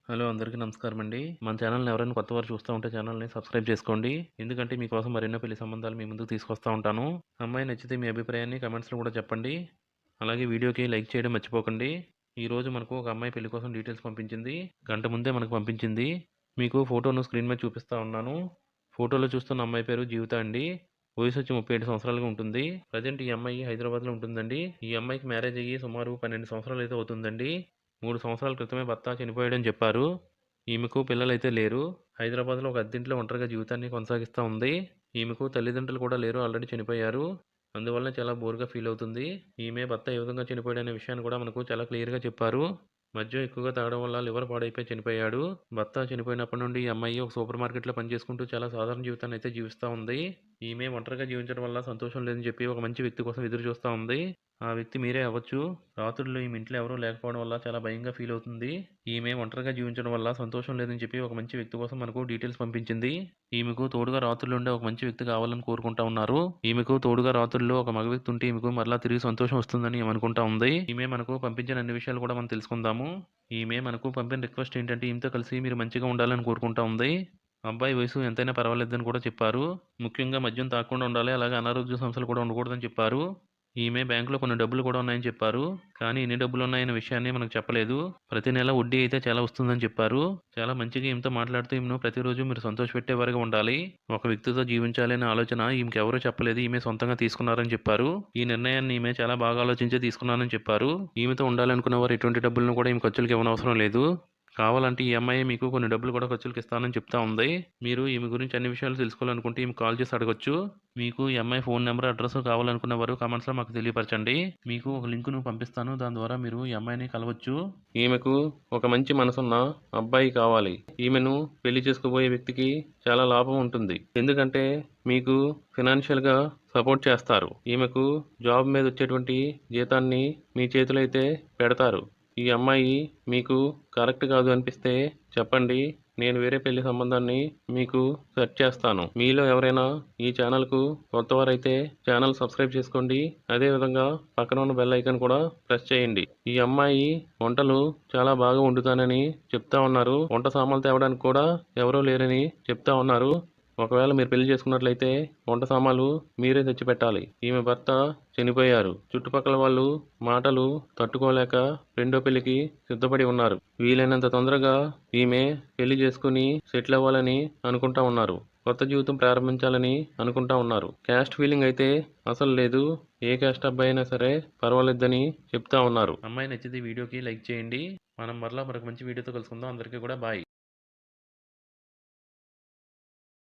Hello అందరికీ నమస్కారం అండి. మన ఛానల్‌ని ఎవరైనా కొత్తవారు చూస్తా ఉంటే ఛానల్‌ని సబ్స్క్రైబ్ చేసుకోండి. ఎందుకంటే మీకోసం మరెన్నో పెళ్లి సంబంధాలు మీ ముందుకు తీసుకొస్తా ఉంటాను. అమ్మాయి నచ్చితే మీ అభిప్రాయాన్ని కామెంట్స్‌లో కూడా చెప్పండి. అలాగే వీడియోకి లైక్ చేయడం మర్చిపోకండి. ఈరోజు మనకు ఒక అమ్మాయి పెళ్లి కోసం డీటెయిల్స్ పంపించింది. గంట ముందే మనకు పంపించింది. మీకు ఫోటోను స్క్రీన్ మీద చూపిస్తా ఉన్నాను. ఫోటోలో చూస్తున్న అమ్మాయి పేరు జీవిత అండి. వయసు వచ్చి 37 సంవత్సరాలుగా ఉంటుంది. ప్రజెంట్ ఈ అమ్మాయి హైదరాబాద్‌లో ఉంటుందండి. ఈ అమ్మాయికి మ్యారేజ్ అయ్యి సుమారు 12 సంవత్సరాలు అయితే అవుతుందండి. 3 సంవత్సరాల క్రితమే భర్త చనిపోయాడని చెప్పారు. ఈమెకు పిల్లలైతే లేరు. హైదరాబాద్‌లో ఒక అద్దెంట్లో ఒంటరిగా జీవితాన్ని కొనసాగిస్తా ఉంది. ఈమెకు తల్లిదండ్రులు కూడా లేరు. ఆల్రెడీ చనిపోయారు. అందువల్ల చాలా బోర్‌గా ఫీల్ అవుతుంది. ఈమె భర్త ఏ విధంగా చనిపోయాడనే విషయాన్ని కూడా మనకు చాలా క్లియర్‌గా చెప్పారు. మద్యం ఎక్కువగా తాగడం వల్ల లివర్ పాడైపోయి చనిపోయాడు. భర్త చనిపోయినప్పటి నుండి ఈ అమ్మాయి ఒక సూపర్ మార్కెట్‌లో పనిచేసుకుంటూ చాలా సాధారణ జీవితాన్ని అయితే జీవిస్తా ఉంది. ఈమె ఒంటరిగా జీవించడం వల్ల సంతోషం లేదని చెప్పి ఒక మంచి వ్యక్తి కోసం ఎదురు చూస్తా ఉంది. ఆ వ్యక్తి మీరే అవ్వచ్చు. రాత్రుల్లో ఈమె ఇంట్లో ఎవరూ లేకపోవడం వల్ల చాలా భయంగా ఫీల్ అవుతుంది. ఈమె ఒంటరిగా జీవించడం వల్ల సంతోషం లేదని చెప్పి ఒక మంచి వ్యక్తి కోసం మనకు డీటెయిల్స్ పంపించింది. ఈమెకు తోడుగా రాత్రుల్లో ఉండే ఒక మంచి వ్యక్తి కావాలని కోరుకుంటా ఉన్నారు. ఈమెకు తోడుగా రాత్రుల్లో ఒక మగ వ్యక్తి ఉంటే ఈమెకు మరలా తిరిగి సంతోషం వస్తుందని ఈమె అనుకుంటా ఉంది. ఈమె మనకు పంపించిన అన్ని విషయాలు కూడా మనం తెలుసుకుందాము. ఈమె మనకు పంపిన రిక్వెస్ట్ ఏంటంటే ఈమెతో కలిసి మీరు మంచిగా ఉండాలని కోరుకుంటా ఉంది. అబ్బాయి వయసు ఎంతైనా పర్వాలేదని కూడా చెప్పారు. ముఖ్యంగా మద్యం తాగకుండా ఉండాలి. అలాగే అనారోగ్య సమస్యలు కూడా ఉండకూడదని చెప్పారు. ఈమె బ్యాంకులో కొన్ని డబ్బులు కూడా ఉన్నాయని చెప్పారు. కానీ ఎన్ని డబ్బులు ఉన్నాయన్న విషయాన్ని మనకు చెప్పలేదు. ప్రతి నెల వడ్డీ అయితే చాలా వస్తుందని చెప్పారు. చాలా మంచిగా ఈమెతో మాట్లాడుతూ ఈమెను ప్రతిరోజు మీరు సంతోషపెట్టేవారుగా ఉండాలి. ఒక వ్యక్తితో జీవించాలి అనే ఆలోచన ఈమెకి ఎవరూ చెప్పలేదు. ఈమె సొంతంగా తీసుకున్నారని చెప్పారు. ఈ నిర్ణయాన్ని ఈమె చాలా బాగా ఆలోచించే తీసుకున్నానని చెప్పారు. ఈమెతో ఉండాలనుకున్న వారు ఎటువంటి డబ్బులను కూడా ఈమె ఖర్చులకు ఇవ్వనవసరం లేదు. కావాలంటే ఈ అమ్మాయి మీకు కొన్ని డబ్బులు కూడా ఖర్చులకు ఇస్తానని చెప్తా ఉంది. మీరు ఈమె గురించి అన్ని విషయాలు తెలుసుకోవాలనుకుంటే ఈమె కాల్ చేసి అడగొచ్చు. మీకు ఈ అమ్మాయి ఫోన్ నెంబర్, అడ్రస్ కావాలనుకున్న వారు కామెంట్స్‌లో మాకు తెలియపరచండి. మీకు ఒక లింక్‌ను పంపిస్తాను. దాని ద్వారా మీరు ఈ అమ్మాయిని కలవచ్చు. ఈమెకు ఒక మంచి మనసున్న అబ్బాయి కావాలి. ఈమెను పెళ్లి చేసుకోబోయే వ్యక్తికి చాలా లాభం ఉంటుంది. ఎందుకంటే మీకు ఫినాన్షియల్‌గా సపోర్ట్ చేస్తారు. ఈమెకు జాబ్ మీద వచ్చేటువంటి జీతాన్ని మీ చేతిలో అయితే పెడతారు. ఈ అమ్మాయి మీకు కరెక్ట్ కాదు అనిపిస్తే చెప్పండి. నేను వేరే పెళ్లి సంబంధాన్ని మీకు సెట్ చేస్తాను. మీలో ఎవరైనా ఈ ఛానల్‌కు కొత్తవారైతే ఛానల్ సబ్స్క్రైబ్ చేసుకోండి. అదేవిధంగా పక్కన ఉన్న బెల్ ఐకాన్ కూడా ప్రెస్ చేయండి. ఈ అమ్మాయి వంటలు చాలా బాగా వండుతానని చెప్తా ఉన్నారు. వంట సామాన్లు తేవడానికి కూడా ఎవరూ లేరని చెప్తా ఉన్నారు. ఒకవేళ మీరు పెళ్లి చేసుకున్నట్లయితే వంట సామాన్లు మీరే తెచ్చిపెట్టాలి. ఈమె భర్త చనిపోయారు. చుట్టుపక్కల వాళ్ళు మాటలు తట్టుకోలేక రెండో పెళ్లికి సిద్ధపడి ఉన్నారు. వీలైనంత తొందరగా ఈమె పెళ్లి చేసుకుని సెటిల్ అవ్వాలని అనుకుంటా ఉన్నారు. కొత్త జీవితం ప్రారంభించాలని అనుకుంటా ఉన్నారు. క్యాస్ట్ ఫీలింగ్ అయితే అసలు లేదు. ఏ క్యాస్ట్ అబ్బాయి అయినా సరే పర్వాలేదని చెప్తా ఉన్నారు. అమ్మాయి నచ్చితే వీడియోకి లైక్ చేయండి. మనం మరలా మరొక మంచి వీడియోతో కలుసుకుందాం. అందరికీ కూడా బాయ్.